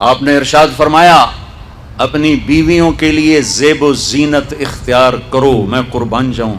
آپ نے ارشاد فرمایا اپنی بیویوں کے لیے زیب و زینت اختیار کرو، میں قربان جاؤں۔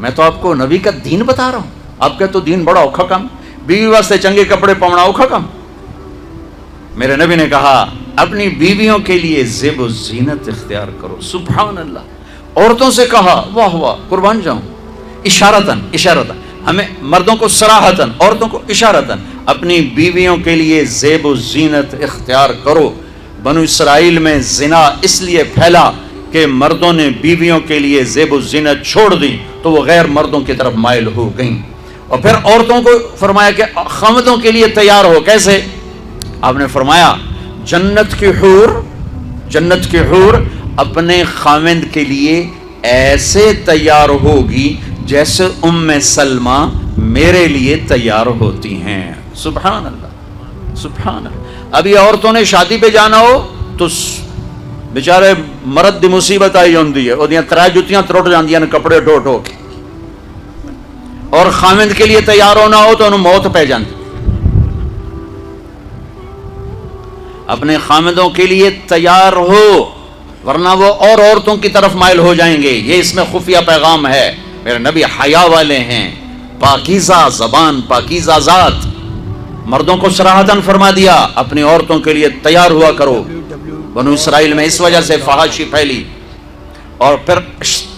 میں تو آپ کو نبی کا دین بتا رہا ہوں، آپ کا تو دین بڑا اوکھا کم، بیوی واسطے چنگے کپڑے پاؤنا اوکھا کم۔ میرے نبی نے کہا اپنی بیویوں کے لیے زیب و زینت اختیار کرو۔ سبحان اللہ۔ عورتوں سے کہا، واہ واہ، قربان جاؤں، اشارتاً ہمیں مردوں کو صراحتاً، عورتوں کو اشارتاً، اپنی بیویوں کے لیے زیب و زینت اختیار کرو۔ بنو اسرائیل میں زنا اس لیے پھیلا کہ مردوں نے بیویوں کے لیے زیب و زینت چھوڑ دی تو وہ غیر مردوں کی طرف مائل ہو گئیں۔ اور پھر عورتوں کو فرمایا کہ خاوندوں کے لیے تیار ہو۔ کیسے؟ آپ نے فرمایا جنت کی حور اپنے خاوند کے لیے ایسے تیار ہوگی جیسے ام سلمہ میرے لیے تیار ہوتی ہیں۔ سبحان اللہ، سبحان اللہ۔ ابھی عورتوں نے شادی پہ جانا ہو تو بیچارے مرد دی مصیبت آئی ہوندی ہے، اودیاں ترے جتیاں ترٹ جاندیاں نے کپڑے ڈھو ڈھو کے، اور خاوند کے لیے تیار ہونا ہو تو انہوں موت پہ جاندی۔ اپنے خاوندوں کے لیے تیار ہو ورنہ وہ اور عورتوں کی طرف مائل ہو جائیں گے۔ یہ اس میں خفیہ پیغام ہے۔ میرے نبی حیا والے ہیں، پاکیزہ زبان، پاکیزہ ذات۔ مردوں کو صراحتاً فرما دیا اپنی عورتوں کے لیے تیار ہوا کرو۔ بنو اسرائیل میں اس وجہ سے فحاشی پھیلی۔ اور پھر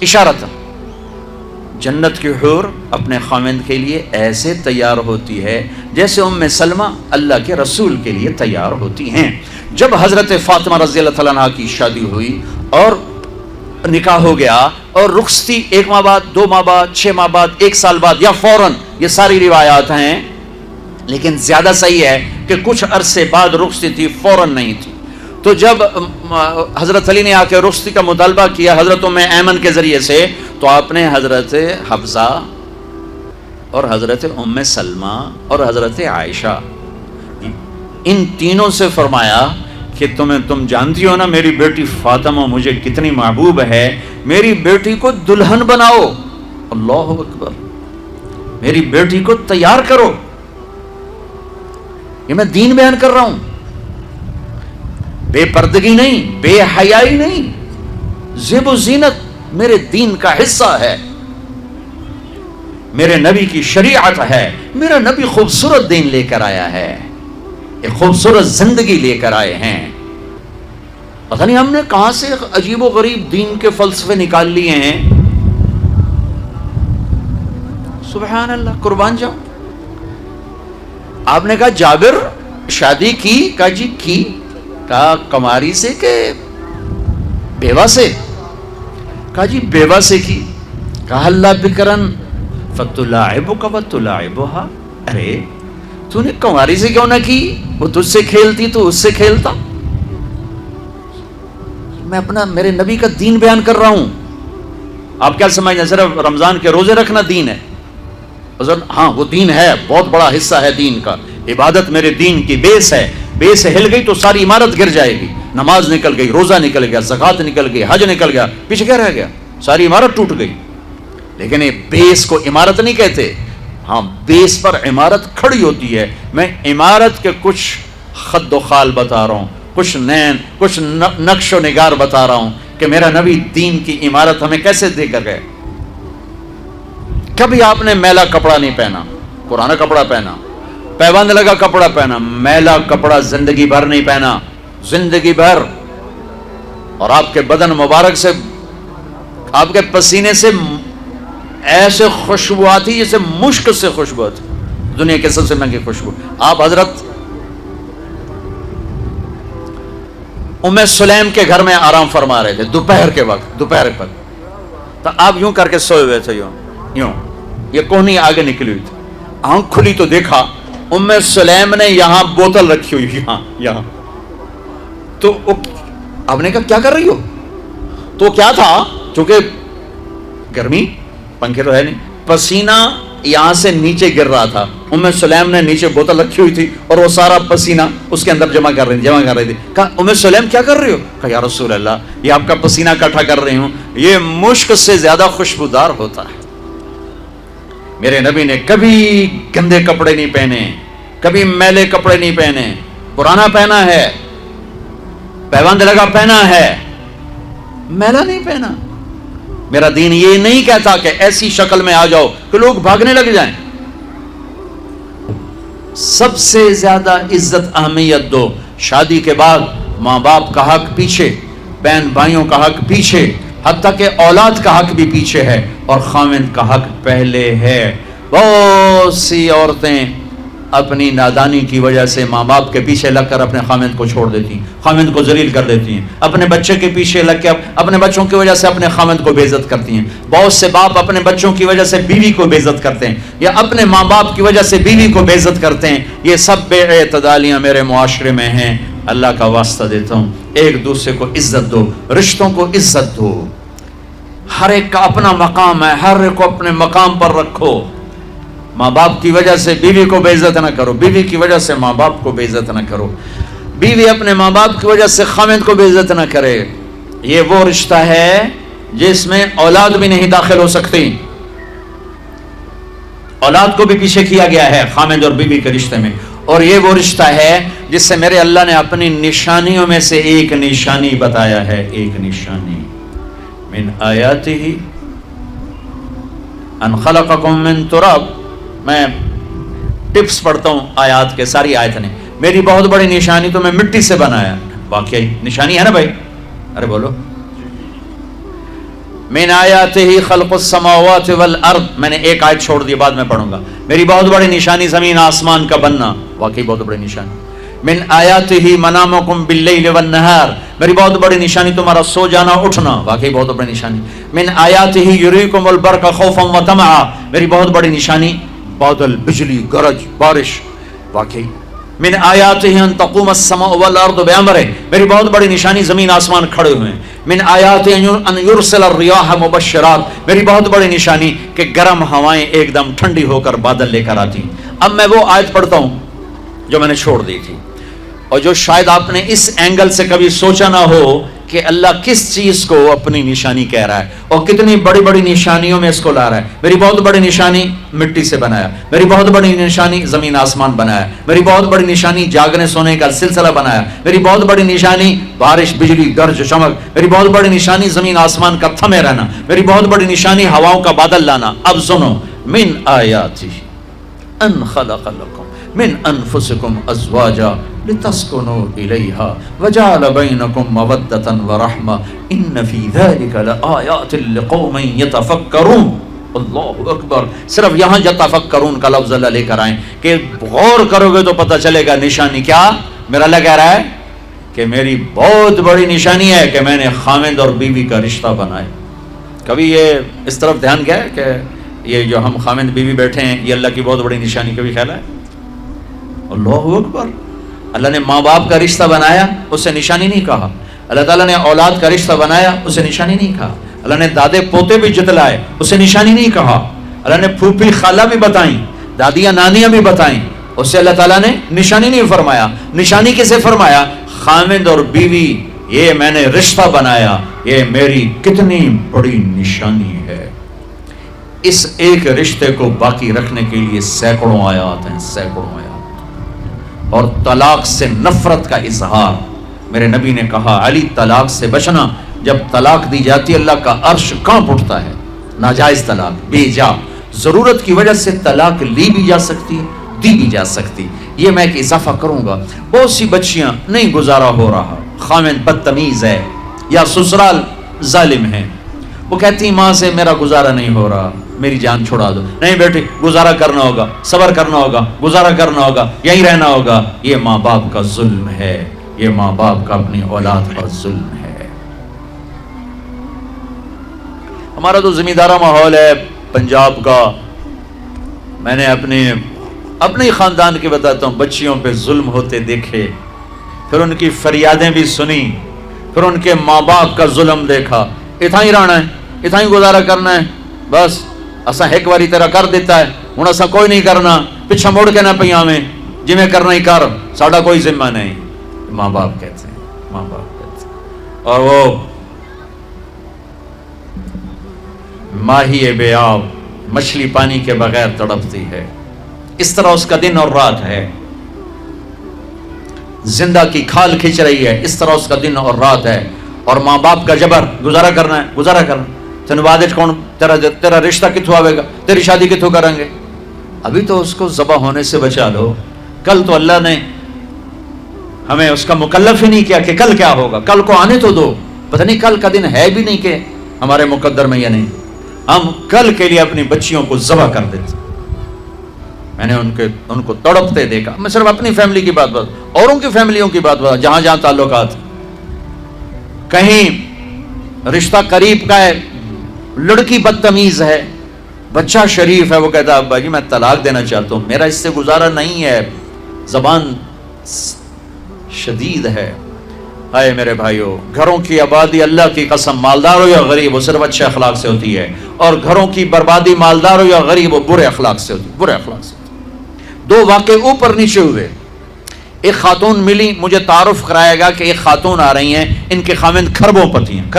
اشارتاً جنت کی حور اپنے خاوند کے لیے ایسے تیار ہوتی ہے جیسے ام سلمہ اللہ کے رسول کے لیے تیار ہوتی ہیں۔ جب حضرت فاطمہ رضی اللہ تعالیٰ عنہ کی شادی ہوئی اور نکاح ہو گیا اور رخصتی 1 ماہ بعد، 2 ماہ بعد، 6 ماہ بعد، 1 سال بعد یا فوراً، یہ ساری روایات ہیں، لیکن زیادہ صحیح ہے کہ کچھ عرصے بعد رخصتی تھی، فوراً نہیں تھی۔ تو جب حضرت علی نے آ کے رخصتی کا مطالبہ کیا حضرت ام ایمن کے ذریعے سے، تو آپ نے حضرت حفصہ اور حضرت ام سلمہ اور حضرت عائشہ ان تینوں سے فرمایا کہ تم جانتی ہو نا میری بیٹی فاطمہ مجھے کتنی محبوب ہے، میری بیٹی کو دلہن بناؤ۔ اللہ اکبر، میری بیٹی کو تیار کرو۔ یہ میں دین بیان کر رہا ہوں، بے پردگی نہیں، بے حیائی نہیں، زیب و زینت میرے دین کا حصہ ہے، میرے نبی کی شریعت ہے۔ میرا نبی خوبصورت دین لے کر آیا ہے، ایک خوبصورت زندگی لے کر آئے ہیں۔ پتہ نہیں ہم نے کہاں سے عجیب و غریب دین کے فلسفے نکال لیے ہیں۔ سبحان اللہ، قربان جاؤ۔ آپ نے کہا جابر شادی کی؟ کہا جی کی۔ کہا کماری سے کہ بیوہ سے؟ کہا جی بیوہ سے کی۔ کہا اللہ بکرن فتلاعبک وتلاعبها، ارے تو نے کماری سے کیوں نہ کی؟ وہ تجھ سے کھیلتی تو اس سے کھیلتا۔ میں میرے نبی کا دین بیان کر رہا ہوں۔ آپ کیا سمجھیں صرف رمضان کے روزے رکھنا دین ہے؟ ہاں وہ دین ہے، بہت بڑا حصہ ہے دین کا۔ عبادت میرے دین کی بیس ہے، بیس ہل گئی تو ساری عمارت گر جائے گی۔ نماز نکل گئی، روزہ نکل گیا، زکوٰۃ نکل گئی، حج نکل گیا، پیچھے کیا رہ گیا؟ ساری عمارت ٹوٹ گئی۔ لیکن یہ بیس کو عمارت نہیں کہتے، ہاں بیس پر عمارت کھڑی ہوتی ہے۔ میں عمارت کے کچھ خد و خال بتا رہا ہوں، کچھ نقش و نگار بتا رہا ہوں کہ میرا نبی دین کی عمارت ہمیں کیسے دے کر گئے۔ کبھی آپ نے میلا کپڑا نہیں پہنا، پرانا کپڑا پہنا، پیبند لگا کپڑا پہنا، میلا کپڑا زندگی بھر نہیں پہنا، زندگی بھر۔ اور آپ کے بدن مبارک سے، آپ کے پسینے سے ایسے خوشبو آتی جیسے مشک سے خوشبو آتی، دنیا کے سب سے مہنگی خوشبو۔ آپ حضرت ام سلیم کے گھر میں آرام فرما رہے تھے دوپہر کے وقت، دوپہر پر، تو آپ یوں کر کے سوئے ہوئے تھے، یوں یہ کوہنی آگے نکلی ہوئی تھی۔ آنکھ کھلی تو دیکھا ام سلیم نے یہاں بوتل رکھی ہوئی، یہاں۔ تو آپ نے کہا کیا کر رہی ہو؟ تو کیا تھا، چونکہ گرمی، پنکھے تو ہے نہیں، پسینہ یہاں سے نیچے گر رہا تھا۔ ام سلیم نے نیچے بوتل رکھی ہوئی تھی اور وہ سارا پسینہ اس کے اندر جمع کر رہی تھی۔ کہا ام سلیم کیا کر رہی ہو؟ کہا یا رسول اللہ یہ آپ کا پسینہ اکٹھا کر رہی ہوں، یہ مشک سے زیادہ خوشبودار ہوتا ہے۔ میرے نبی نے کبھی گندے کپڑے نہیں پہنے، کبھی میلے کپڑے نہیں پہنے، پرانا پہنا ہے، پیوند لگا پہنا ہے، میلا نہیں پہنا. میرا دین یہ نہیں کہتا کہ ایسی شکل میں آ جاؤ کہ لوگ بھاگنے لگ جائیں. سب سے زیادہ عزت اہمیت دو. شادی کے بعد ماں باپ کا حق پیچھے، بہن بھائیوں کا حق پیچھے، حتیٰ کہ اولاد کا حق بھی پیچھے ہے، اور خاوند کا حق پہلے ہے. بہت سی عورتیں اپنی نادانی کی وجہ سے ماں باپ کے پیچھے لگ کر اپنے خاوند کو چھوڑ دیتی ہیں، خاوند کو ذلیل کر دیتی ہیں. اپنے بچے کے پیچھے لگ کے اپنے بچوں کی وجہ سے اپنے خاوند کو بے عزت کرتی ہیں. بہت سے باپ اپنے بچوں کی وجہ سے بیوی کو بے عزت کرتے ہیں، یا اپنے ماں باپ کی وجہ سے بیوی کو بے عزت کرتے ہیں. یہ سب بے اعتدالیاں میرے معاشرے میں ہیں. اللہ کا واسطہ دیتا ہوں، ایک دوسرے کو عزت دو، رشتوں کو عزت دو. ہر ایک کا اپنا مقام ہے، ہر ایک کو اپنے مقام پر رکھو. ماں باپ کی وجہ سے بیوی کو بے عزت نہ کرو، بیوی کی وجہ سے ماں باپ کو بے عزت نہ کرو، بیوی اپنے ماں باپ کی وجہ سے خاوند کو بے عزت نہ کرے. یہ وہ رشتہ ہے جس میں اولاد بھی نہیں داخل ہو سکتی. اولاد کو بھی پیچھے کیا گیا ہے خاوند اور بیوی کے رشتے میں. اور یہ وہ رشتہ ہے جس سے میرے اللہ نے اپنی نشانیوں میں سے ایک نشانی بتایا ہے. ایک نشانی، من آیاتہ ان خلقکم من تراب. میں ٹپس پڑھتا ہوں آیات کے، ساری آیت نے. میری بہت بڑی نشانی تو میں مٹی سے بنایا. واقعی نشانی ہے نا بھائی؟ ارے بولو. من آیاتہ خلق السماوات والارض. میں نے ایک آیت چھوڑ دی، بعد میں پڑھوں گا. میری بہت بڑی نشانی زمین آسمان کا بننا. واقعی بہت بڑی نشانی. من آیاتہ منامکم باللیل والنہار. میری بہت بڑی نشانی تمہارا سو جانا اٹھنا. واقعی بہت بڑی نشانی. من آیاتہ یریکم البرق خوفا وطمعا. میری بہت بڑی نشانی بادل، بجلی، گرج، بارش. واقعی. من آیاتہ ان تقوم السماء والارض بامرہ. میری بہت بڑی نشانی زمین آسمان کھڑے ہوئے ہیں. من آیاتہ ان یرسل الریاح مبشرات. میری بہت بڑی نشانی کہ گرم ہوائیں ایک دم ٹھنڈی ہو کر بادل لے کر آتی. اب میں وہ آیت پڑھتا ہوں جو میں نے چھوڑ دی تھی، اور جو شاید آپ نے اس اینگل سے کبھی سوچا نہ ہو کہ اللہ کس چیز کو اپنی نشانی کہہ رہا ہے اور کتنی بڑی بڑی نشانیوں میں اس کو لا رہا ہے. میری بہت بڑی نشانی مٹی سے بنایا. میری بہت بڑی نشانی زمین آسمان بنایا. میری بہت بڑی نشانی جاگنے سونے کا سلسلہ بنایا. میری بہت بڑی نشانی بارش، بجلی، گرج، چمک. میری بہت بڑی نشانی زمین آسمان کا تھمے رہنا. میری بہت بڑی نشانی ہواؤں کا بادل لانا. اب سنو، من آیاتہ ان خلق لکم من انفسکم ازواجا لتسکنوا الیہا وجعل بینکم مودۃ ورحمہ ان فی ذلک لآیات لقوم یتفکرون. اللہ اکبر. صرف یہاں یتفکرون کا لفظ اللہ لے کر آئیں کہ غور کرو گے تو پتہ چلے گا نشانی کیا. میرا اللہ کہہ رہا ہے کہ میری بہت بڑی نشانی ہے کہ میں نے خاوند اور بیوی کا رشتہ بنایا. کبھی یہ اس طرف دھیان گیا ہے کہ یہ جو ہم خاوند بیوی بیٹھے ہیں یہ اللہ کی بہت بڑی نشانی کبھی خیال ہے؟ اللہ اکبر. اللہ نے ماں باپ کا رشتہ بنایا، اسے نشانی نہیں کہا. اللہ تعالیٰ نے اولاد کا رشتہ بنایا، اسے نشانی نہیں کہا. اللہ نے دادے پوتے بھی جتلائے، اسے نشانی نہیں کہا. اللہ نے پھوپھی خالہ بھی بتائیں، دادیاں نانیاں بھی بتائیں، اسے اللہ تعالیٰ نے نشانی نہیں فرمایا. نشانی کسے فرمایا؟ خاوند اور بیوی. یہ میں نے رشتہ بنایا، یہ میری کتنی بڑی نشانی ہے. اس ایک رشتے کو باقی رکھنے کے لیے سینکڑوں آیات ہیں، سینکڑوں آیات. اور طلاق سے نفرت کا اظہار. میرے نبی نے کہا علی طلاق سے بچنا. جب طلاق دی جاتی اللہ کا عرش کانپ اٹھتا ہے. ناجائز طلاق، بے جا، ضرورت کی وجہ سے طلاق لی بھی جا سکتی، دی بھی جا سکتی. یہ میں ایک اضافہ کروں گا. بہت سی بچیاں نہیں گزارا ہو رہا، خاوند بدتمیز ہے یا سسرال ظالم ہے، وہ کہتی ماں سے میرا گزارا نہیں ہو رہا، میری جان چھڑا دو. نہیں بیٹی، گزارا کرنا ہوگا، صبر کرنا ہوگا، گزارا کرنا ہوگا، یہیں رہنا ہوگا. یہ ماں باپ کا ظلم ہے، یہ ماں باپ کا اپنی اولاد پر ظلم ہے. ہمارا تو زمیندارہ ماحول ہے پنجاب کا. میں نے اپنے ہی خاندان کے بتاتا ہوں، بچیوں پہ ظلم ہوتے دیکھے، پھر ان کی فریادیں بھی سنی، پھر ان کے ماں باپ کا ظلم دیکھا. اتنا ہی رہنا ہے، اتنا ہی گزارا کرنا ہے، بس اسا ایک باری تیرا کر دیتا ہے، ہوں اسا کوئی نہیں کرنا، پیچھا مڑ کے نہ پیا میں، جی میں کرنا ہی کر، ساڈا کوئی ذمہ نہیں. ماں باپ کہتے ہیں، ماں باپ کہتے ہیں. اور وہ ماہی بے آب، مچھلی پانی کے بغیر تڑپتی ہے. اس طرح اس کا دن اور رات ہے. زندہ کی کھال کھینچ رہی ہے، اس طرح اس کا دن اور رات ہے. اور ماں باپ کا جبر گزارا کرنا ہے. تین بعد کون تیرا رشتہ کتوں آئے گا، تیری شادی کتوں کریں گے. ابھی تو اس کو ذبح ہونے سے بچا لو. کل تو اللہ نے ہمیں اس کا مکلف ہی نہیں کیا کہ کل کیا ہوگا. کل کو آنے تو دو. پتہ نہیں کل کا دن ہے بھی نہیں کہ ہمارے مقدر میں یا نہیں. ہم کل کے لیے اپنی بچیوں کو ذبح کر دیتے. میں نے ان کو تڑپتے دیکھا. میں صرف اپنی فیملی کی بات اوروں کی فیملیوں کی بات جہاں جہاں تعلقات. کہیں رشتہ قریب کا ہے، لڑکی بدتمیز ہے، بچہ شریف ہے، وہ کہتا ہے ابا جی میں طلاق دینا چاہتا ہوں، میرا اس سے گزارا نہیں ہے، زبان شدید ہے. آئے میرے بھائیو، گھروں کی آبادی اللہ کی قسم مالدار ہو یا غریب وہ صرف اچھے اخلاق سے ہوتی ہے، اور گھروں کی بربادی مالدار ہو یا غریب وہ برے اخلاق سے ہوتی ہے. برے اخلاق سے. دو واقعے اوپر نیچے ہوئے. ایک خاتون ملی، مجھے تعارف کرایا گیا کہ ایک خاتون آ رہی ہیں، ان کے خاوند کھربوں پتی ہیں.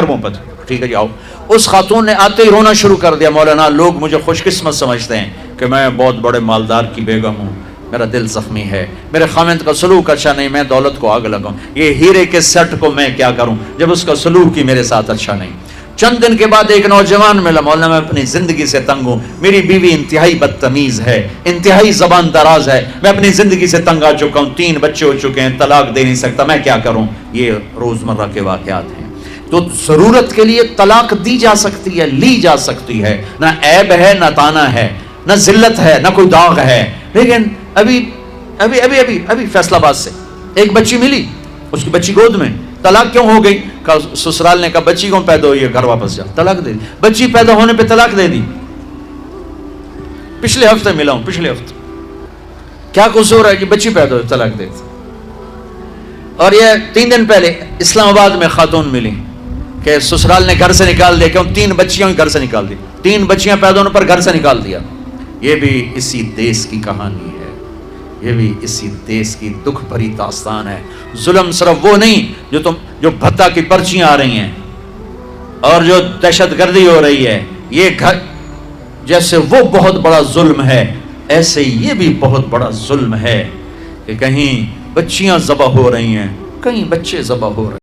ٹھیک ہے جی آؤ. اس خاتون نے آتے ہی رونا شروع کر دیا. مولانا لوگ مجھے خوش قسمت سمجھتے ہیں کہ میں بہت بڑے مالدار کی بیگم ہوں، میرا دل زخمی ہے، میرے خاوند کا سلوک اچھا نہیں، میں دولت کو آگ لگاؤں، یہ ہیرے کے سیٹ کو میں کیا کروں جب اس کا سلوک ہی میرے ساتھ اچھا نہیں. چند دن کے بعد ایک نوجوان ملا. مولانا میں اپنی زندگی سے تنگ ہوں، میری بیوی انتہائی بدتمیز ہے، انتہائی زبان دراز ہے، میں اپنی زندگی سے تنگ آ چکا ہوں، 3 بچے ہو چکے ہیں، طلاق دے نہیں سکتا، میں کیا کروں. یہ روزمرہ کے واقعات ہیں. تو ضرورت کے لیے طلاق دی جا سکتی ہے، لی جا سکتی ہے. نہ عیب ہے، نہ تانا ہے، نہ ذلت ہے، نہ کوئی داغ ہے. لیکن ابھی فیصل آباد سے ایک بچی ملی، اس کی بچی گود میں. طلاق کیوں ہو گئی؟ سسرال نے کہا بچی کیوں پیدا ہوئی ہے، گھر واپس جا. طلاق دے دی. بچی پیدا ہونے پہ طلاق دے دی. پچھلے ہفتے ملا ہوں، پچھلے ہفتے. کیا قصور ہے کہ بچی پیدا ہوئی طلاق دے دی. اور یہ 3 دن پہلے اسلام آباد میں خاتون ملی کہ سسرال نے گھر سے نکال دیا. کیوں؟ 3 بچیاں گھر سے نکال دی. 3 بچیاں پیدا ہونے پر گھر سے نکال دیا. یہ بھی اسی دیس کی کہانی ہے، یہ بھی اسی دیس کی دکھ بھری داستان ہے. ظلم صرف وہ نہیں جو بھتہ کی پرچیاں آ رہی ہیں اور جو دہشت گردی ہو رہی ہے، یہ گھر جیسے وہ بہت بڑا ظلم ہے، ایسے یہ بھی بہت بڑا ظلم ہے کہ کہیں بچیاں ذبح ہو رہی ہیں، کہیں بچے ذبح ہو رہے ہیں.